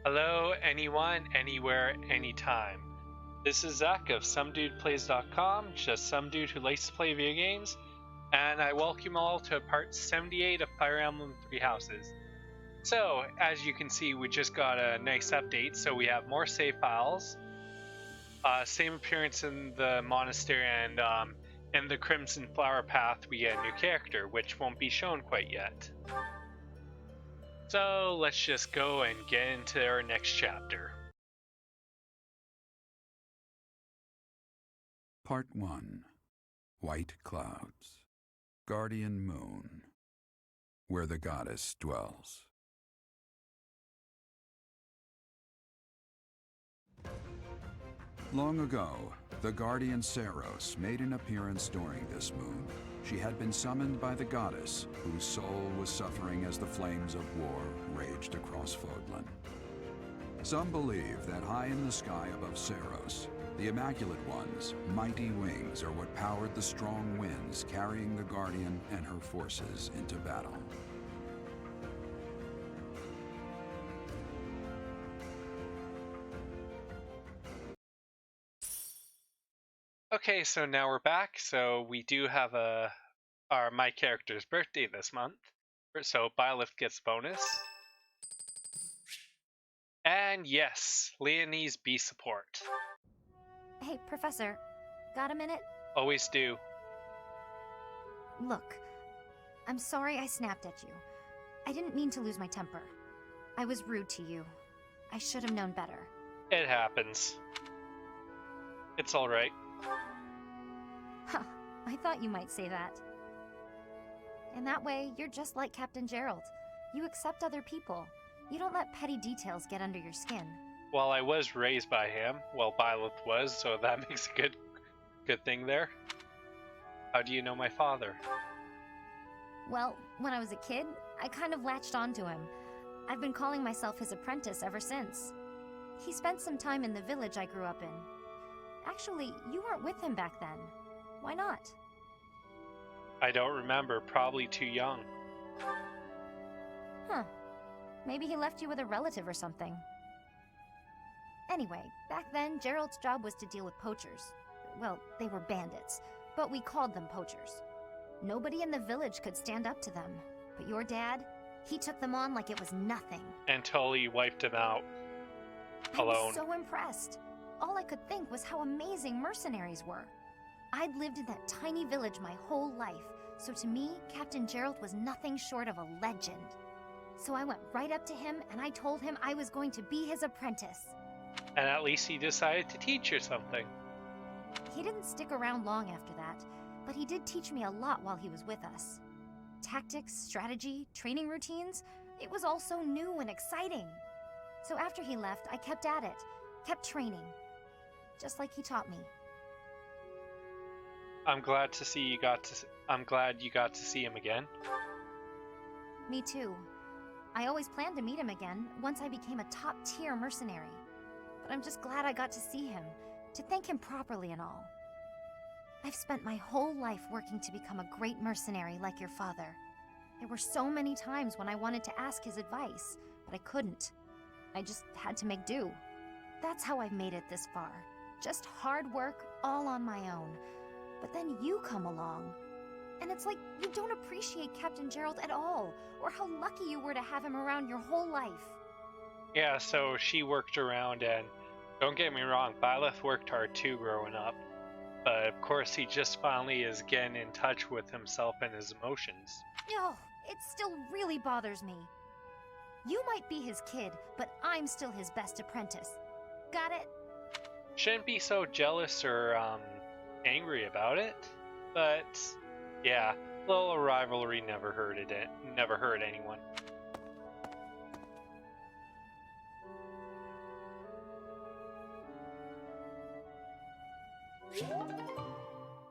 Hello, anyone, anywhere, anytime. This is Zach of SomeDudePlays.com, just some dude who likes to play video games, and I welcome you all to part 78 of Fire Emblem Three Houses. So, as you can see, we just got a nice update, so we have more save files, same appearance in the monastery, and in the Crimson Flower Path we get a new character, which won't be shown quite yet. So let's just go and get into our next chapter. Part 1. White Clouds. Guardian Moon. Where the goddess dwells. Long ago, the guardian Seros made an appearance during this moon. She had been summoned by the goddess, whose soul was suffering as the flames of war raged across Fodlan. Some believe that high in the sky above Seros, the Immaculate One's mighty wings are what powered the strong winds carrying the Guardian and her forces into battle. Okay, so now we're back. So we do have my character's birthday this month. So Byleth gets bonus. And yes, Leonie's B support. Hey, Professor, got a minute? Always do. Look, I'm sorry I snapped at you. I didn't mean to lose my temper. I was rude to you. I should have known better. It happens. It's alright. Huh, I thought you might say that. In that way, you're just like Captain Jeralt. You accept other people. You don't let petty details get under your skin. Well, I was raised by him. Well, Byleth was, so that makes a good thing there. How do you know my father? Well, when I was a kid, I kind of latched onto him. I've been calling myself his apprentice ever since. He spent some time in the village I grew up in. Actually, you weren't with him back then. Why not? I don't remember. Probably too young. Huh. Maybe he left you with a relative or something. Anyway, back then, Jeralt's job was to deal with poachers. Well, they were bandits, but we called them poachers. Nobody in the village could stand up to them. But your dad, he took them on like it was nothing. Until he wiped him out. Alone. I was so impressed. All I could think was how amazing mercenaries were. I'd lived in that tiny village my whole life, so to me, Captain Jeralt was nothing short of a legend. So I went right up to him and I told him I was going to be his apprentice. And at least he decided to teach you something. He didn't stick around long after that, but he did teach me a lot while he was with us. Tactics, strategy, training routines, it was all so new and exciting. So after he left, I kept at it, kept training, just like he taught me. I'm glad you got to see him again. Me too. I always planned to meet him again once I became a top-tier mercenary. But I'm just glad I got to see him, to thank him properly and all. I've spent my whole life working to become a great mercenary like your father. There were so many times when I wanted to ask his advice, but I couldn't. I just had to make do. That's how I've made it this far. Just hard work, all on my own. But then you come along. And it's like you don't appreciate Captain Jeralt at all, or how lucky you were to have him around your whole life. Yeah, so she worked around, and don't get me wrong, Byleth worked hard too growing up. But of course, he just finally is getting in touch with himself and his emotions. Oh, it still really bothers me. You might be his kid, but I'm still his best apprentice. Got it? Shouldn't be so jealous or angry about it, but yeah, a little rivalry never hurt anyone.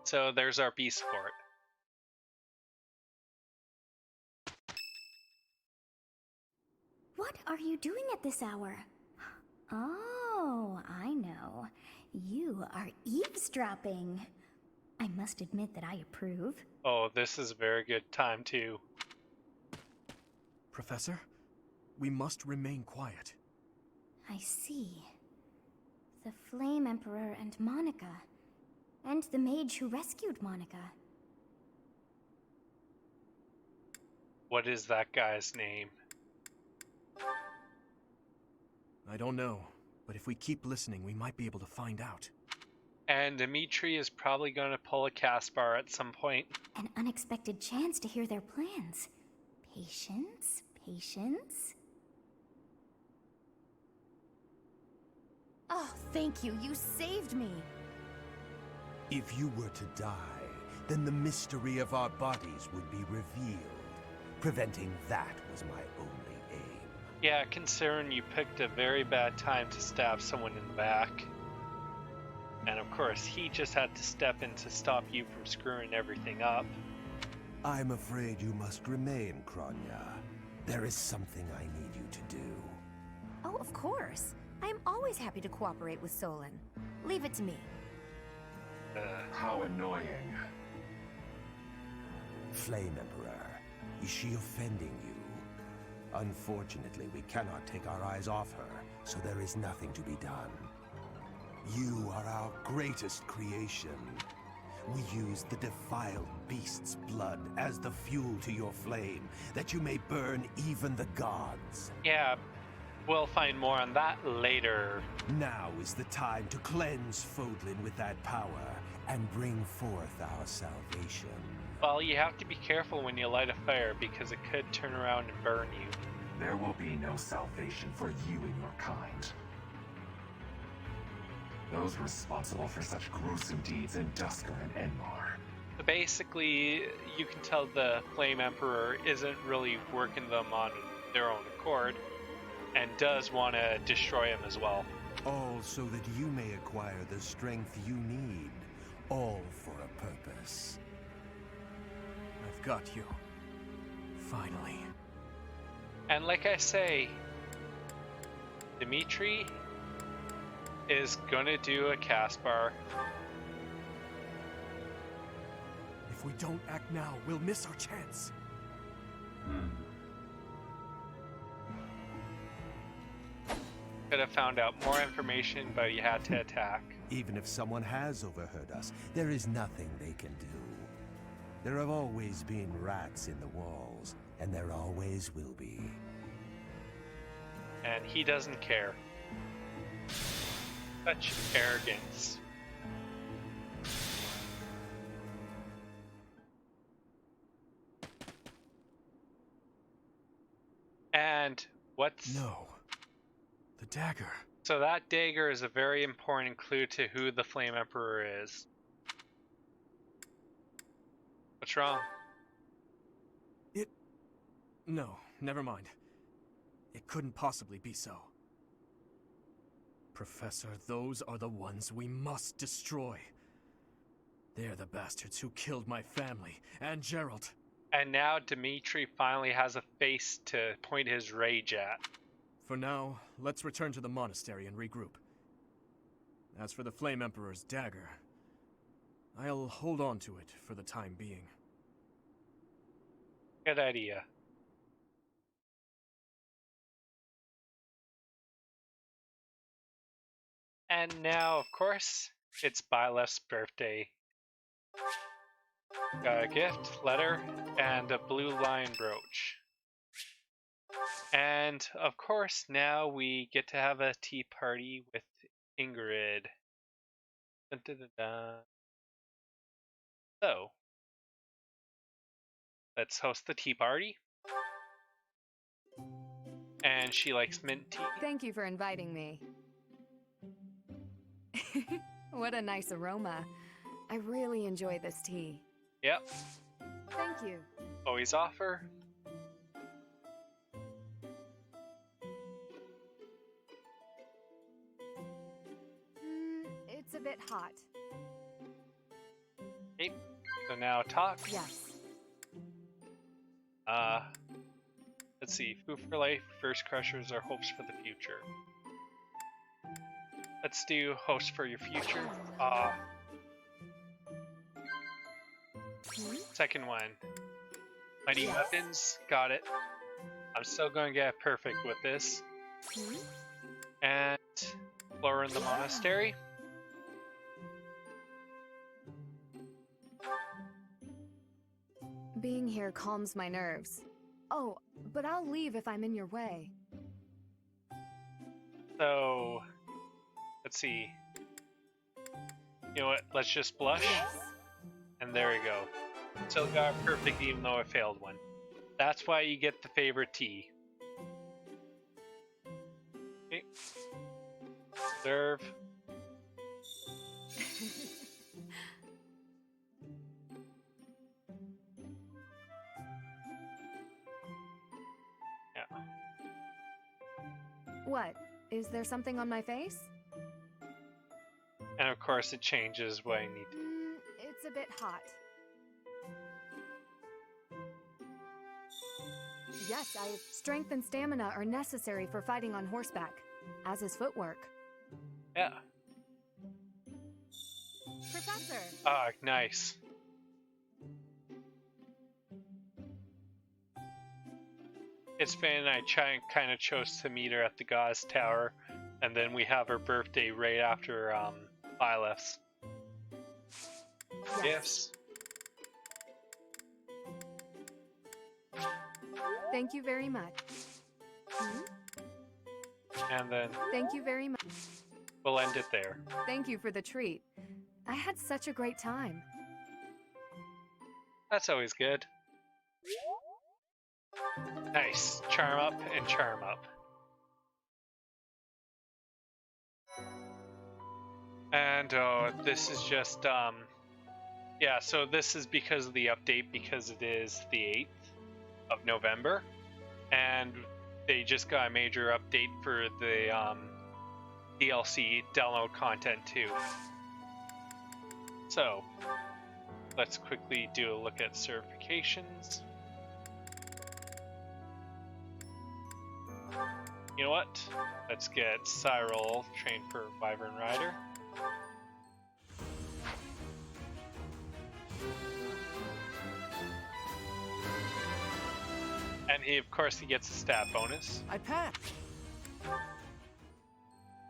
So there's our B support. What are you doing at this hour? Oh, I know. You are eavesdropping. I must admit that I approve. Oh, this is a very good time too. Professor, we must remain quiet. I see. The Flame Emperor and Monica. And the mage who rescued Monica. What is that guy's name? I don't know, but if we keep listening, we might be able to find out. And Dimitri is probably going to pull a Caspar at some point. An unexpected chance to hear their plans. Patience, patience. Oh, thank you. You saved me. If you were to die, then the mystery of our bodies would be revealed. Preventing that was my only aim. Yeah, considering you picked a very bad time to stab someone in the back. And of course, he just had to step in to stop you from screwing everything up. I'm afraid you must remain, Kronya. There is something I need you to do. Oh, of course. I am always happy to cooperate with Solon. Leave it to me. How annoying. Flame Emperor, is she offending you? Unfortunately, we cannot take our eyes off her, so there is nothing to be done. You are our greatest creation. We use the defiled beast's blood as the fuel to your flame, that you may burn even the gods. Yeah, we'll find more on that later. Now is the time to cleanse Fodlan with that power and bring forth our salvation. Well, you have to be careful when you light a fire because it could turn around and burn you. There will be no salvation for you and your kind. Those responsible for such gruesome deeds in Dusker and Enmar. So basically, you can tell the Flame Emperor isn't really working them on their own accord, and does want to destroy him as well. All so that you may acquire the strength you need, all for a purpose. I've got you. Finally. And like I say, Dimitri is gonna do a Caspar. If we don't act now, we'll miss our chance. Could have found out more information, but you had to attack. Even if someone has overheard us, there is nothing they can do. There have always been rats in the walls, and there always will be. And he doesn't care. Such arrogance. And what's... No. The dagger. So that dagger is a very important clue to who the Flame Emperor is. What's wrong? No, never mind. It couldn't possibly be so. Professor, those are the ones we must destroy. They're the bastards who killed my family, and Jeralt. And now Dimitri finally has a face to point his rage at. For now, let's return to the monastery and regroup. As for the Flame Emperor's dagger, I'll hold on to it for the time being. Good idea. And now, of course, it's Byleth's birthday. Got a gift, letter, and a blue lion brooch. And, of course, now we get to have a tea party with Ingrid. Dun, dun, dun, dun. So, let's host the tea party. And she likes mint tea. Thank you for inviting me. What a nice aroma. I really enjoy this tea. Yep, Thank you. always offer. It's a bit hot. Okay, so now talk. Yes. Let's see. Food for life, first crushers are hopes for the future. Let's do hopes for your future. Second one. Mighty weapons, got it. I'm still going to get perfect with this. And explore in the monastery. Being here calms my nerves. Oh, but I'll leave if I'm in your way. So, let's see. You know what? Let's just blush. Yes. And there we go. Still got perfect even though I failed one. That's why you get the favorite tea. Okay. Serve. Yeah. What? Is there something on my face? And of course it changes what I need to. It's a bit hot. Yes, strength and stamina are necessary for fighting on horseback, as is footwork. Yeah. Professor! Ah, nice. It's been, I kind of chose to meet her at the Gauze Tower, and then we have her birthday right after Byleth's. Yes. Thank you very much. And then Thank you very much. we'll end it there. Thank you for the treat. I had such a great time. That's always good. Nice. Charm up and charm up. And this is just yeah, so this is because of the update, because it is the 8th of November, and they just got a major update for the DLC download content too. So let's quickly do a look at certifications. You know what? Let's get Cyril trained for Wyvern Rider. And he, of course, he gets a stat bonus. I passed.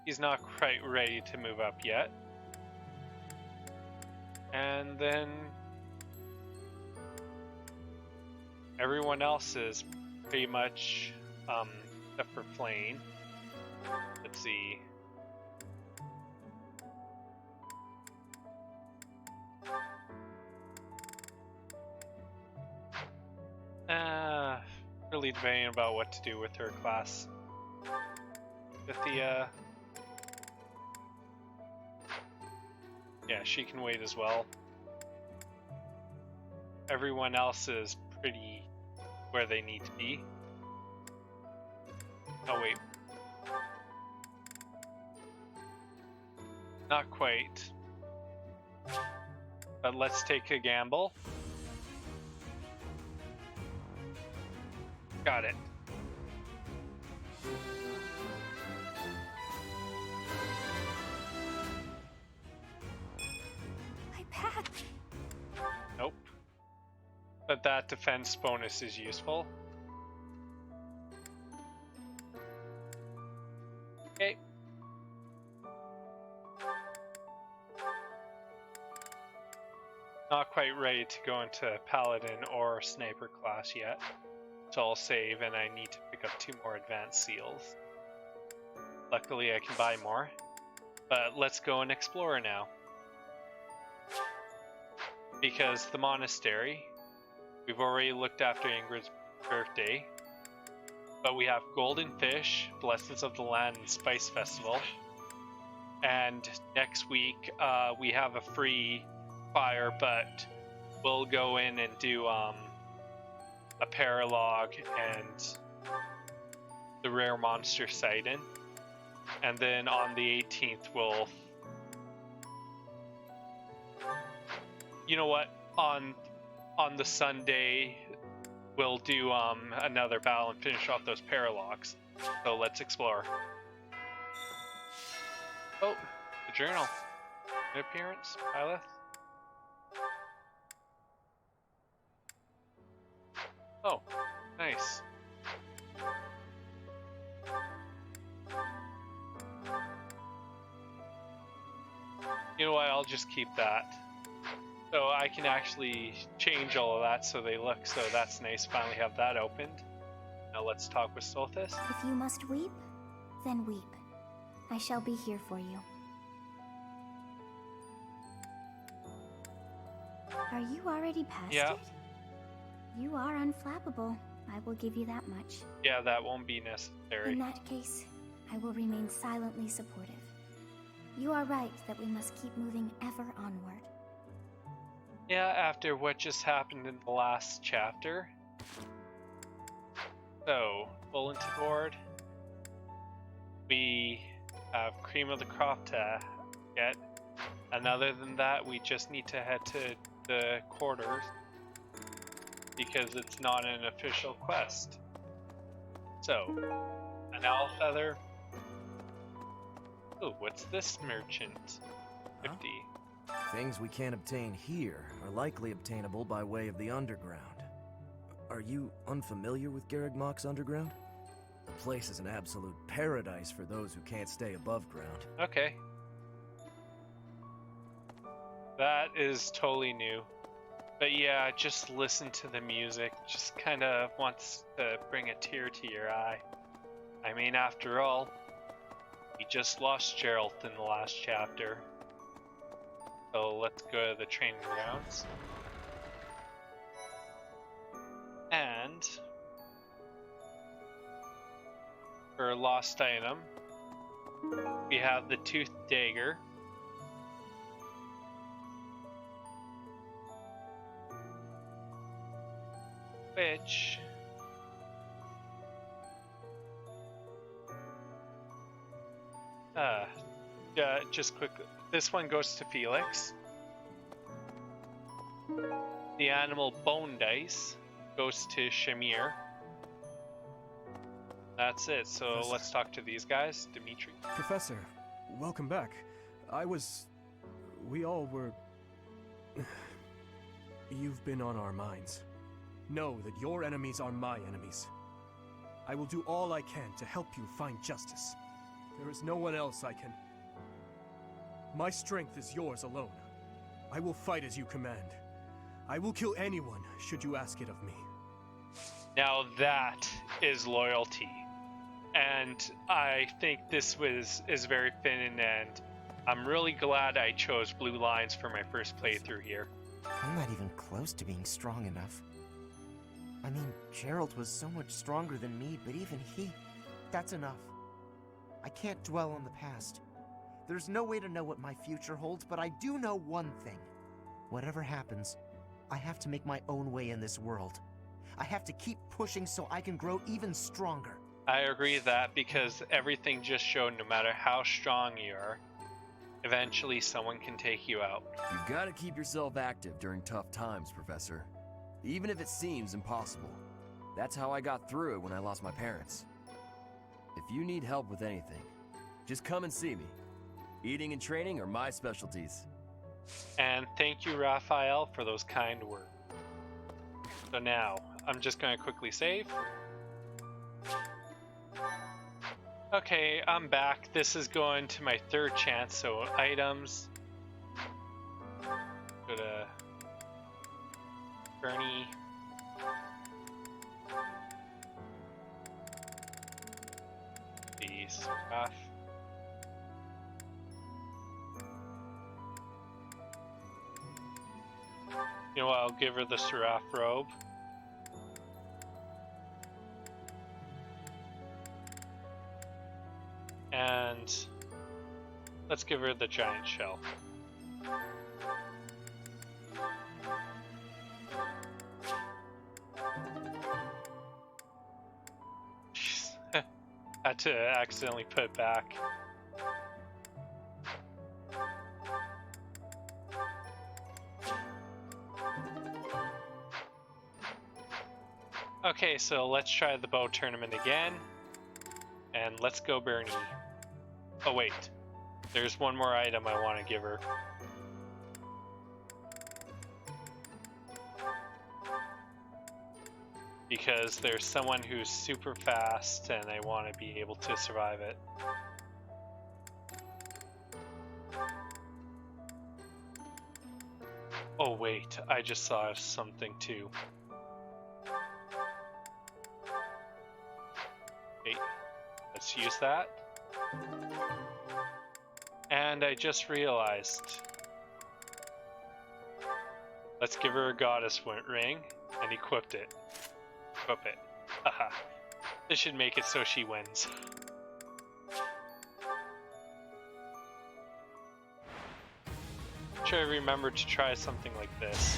He's not quite ready to move up yet. And then everyone else is pretty much, except for Flame. Let's see. Really debating about what to do with her class. Cynthia. Yeah, she can wait as well. Everyone else is pretty where they need to be. Oh wait. Not quite. But let's take a gamble. Got it. I passed. Nope. But that defense bonus is useful. Okay. Not quite ready to go into Paladin or Sniper class yet. So I'll save, and I need to pick up 2 more advanced seals. Luckily I can buy more. But let's go and explore now. Because the monastery, we've already looked after Ingrid's birthday. But we have Golden Fish, Blessings of the Land, and Spice Festival. And next week we have a free fire, but we'll go in and do a paralog and the rare monster sighting. And then on the 18th we'll, you know what, on the Sunday we'll do another battle and finish off those paralogs. So let's explore. Oh, the journal. New appearance, Byleth. Oh, nice. You know what? I'll just keep that. So I can actually change all of that so they look. So that's nice. Finally have that opened. Now let's talk with Solthis. If you must weep, then weep. I shall be here for you. Are you already past Yeah. it? You are unflappable. I will give you that much. Yeah, that won't be necessary. In that case, I will remain silently supportive. You are right that we must keep moving ever onward. Yeah, after what just happened in the last chapter. So, bulletin board. We have cream of the crop to get. And other than that, we just need to head to the quarters. Because it's not an official quest. So, an owl feather. Ooh, what's this merchant? 50. Things we can't obtain here are likely obtainable by way of the underground. Are you unfamiliar with Garrigmach's underground? The place is an absolute paradise for those who can't stay above ground. Okay. That is totally new. But yeah, just listen to the music. Just kind of wants to bring a tear to your eye. I mean, after all, we just lost Jeralt in the last chapter. So let's go to the training grounds. And for a lost item, we have the Toothed Dagger. Which just quickly, this one goes to Felix. The animal bone dice goes to Shamir. That's it. So let's talk to these guys. Dimitri. Professor, welcome back. We all were... You've been on our minds. Know that your enemies are my enemies. I will do all I can to help you find justice. There is no one else I can... My strength is yours alone. I will fight as you command. I will kill anyone, should you ask it of me. Now that is loyalty. And I think this is very fitting, and I'm really glad I chose Blue Lines for my first playthrough here. I'm not even close to being strong enough. I mean, Jeralt was so much stronger than me, but even that's enough. I can't dwell on the past. There's no way to know what my future holds, but I do know one thing. Whatever happens, I have to make my own way in this world. I have to keep pushing so I can grow even stronger. I agree with that, because everything just showed no matter how strong you are, eventually someone can take you out. You gotta keep yourself active during tough times, Professor. Even if it seems impossible. That's how I got through it when I lost my parents. If you need help with anything, just come and see me. Eating and training are my specialties. And thank you, Raphael, for those kind words. So now, I'm just going to quickly save. Okay, I'm back. This is going to my third chance, so items. Go to Bernie. The stuff. You know what, I'll give her the Seraph robe. And let's give her the giant shell. Had to accidentally put it back. Okay, so let's try the bow tournament again. And let's go Bernie. Oh wait, there's one more item I want to give her. Because there's someone who's super fast and I want to be able to survive it. Oh wait, I just saw something too. Wait, let's use that. And I just realized. Let's give her a goddess ring and equip it. Equip it. Haha. This should make it so she wins. Sure, I remember to try something like this.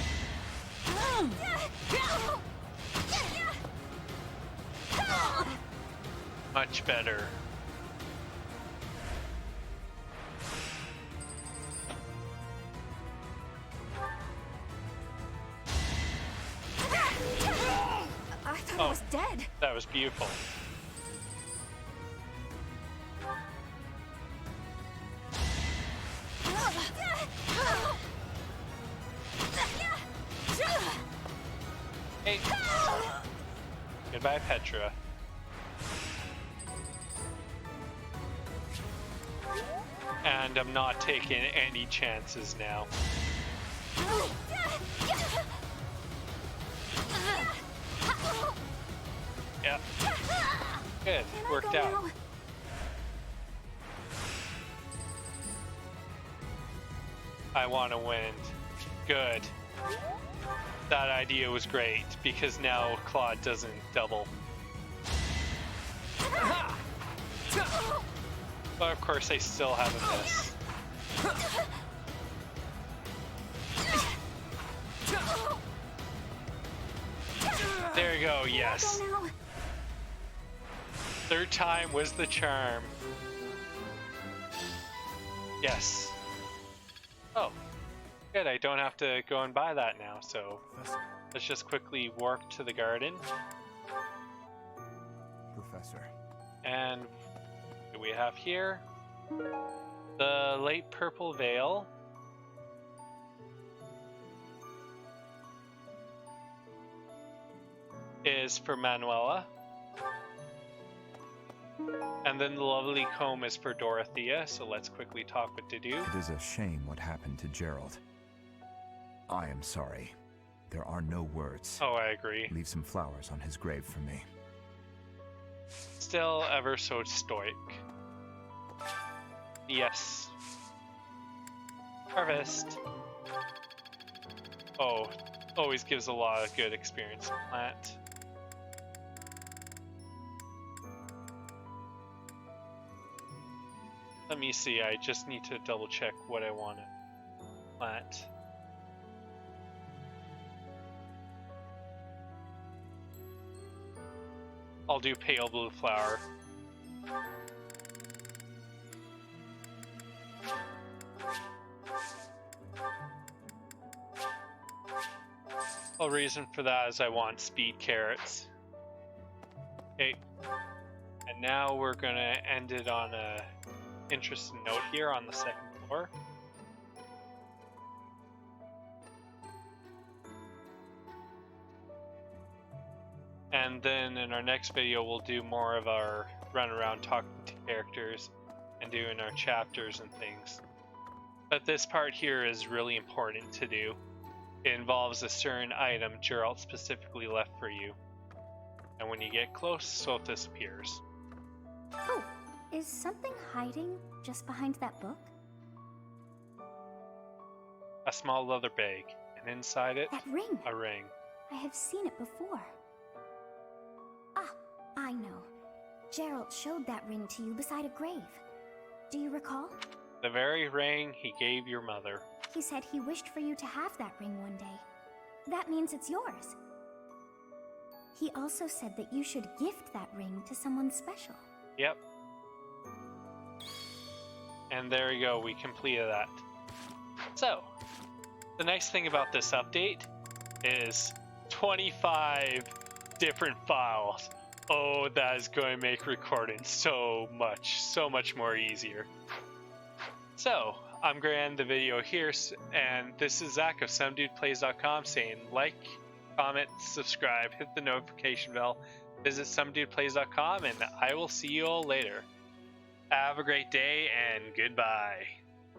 Much better. I thought I was dead. That was beautiful. Hey. Goodbye, Petra. And I'm not taking any chances now. Yeah. Good. Worked out. I want to win. Good. That idea was great because now Claude doesn't double. But of course I still have a miss. There you go, yes. Third time was the charm. Yes. Oh, good, I don't have to go and buy that now, so let's just quickly warp to the garden. Professor. And what do we have here? The light purple veil. Is for Manuela. And then the lovely comb is for Dorothea, so let's quickly talk what to do. It is a shame what happened to Jeralt. I am sorry. There are no words. Oh, I agree. Leave some flowers on his grave for me. Still ever so stoic. Yes. Harvest. Oh, always gives a lot of good experience to plant. Let me see, I just need to double check what I want to plant. I'll do pale blue flower. The reason for that is I want speed carrots. Okay. And now we're gonna end it on a interesting note here on the second floor. And then in our next video we'll do more of our run around talking to characters and doing our chapters and things. But this part here is really important to do. It involves a certain item Jeralt specifically left for you. And when you get close, so it disappears. Oh, is something hiding just behind that book? A small leather bag, and inside it, That ring! a ring. I have seen it before. Ah, I know. Jeralt showed that ring to you beside a grave. Do you recall? The very ring he gave your mother. He said he wished for you to have that ring one day. That means it's yours. He also said that you should gift that ring to someone special. Yep. And there you go, we completed that. So, the nice thing about this update is 25 different files. Oh, that is going to make recording so much more easier. So, I'm going to end the video here, and this is Zach of SomeDudePlays.com saying like, comment, subscribe, hit the notification bell, visit SomeDudePlays.com, and I will see you all later. Have a great day, and goodbye.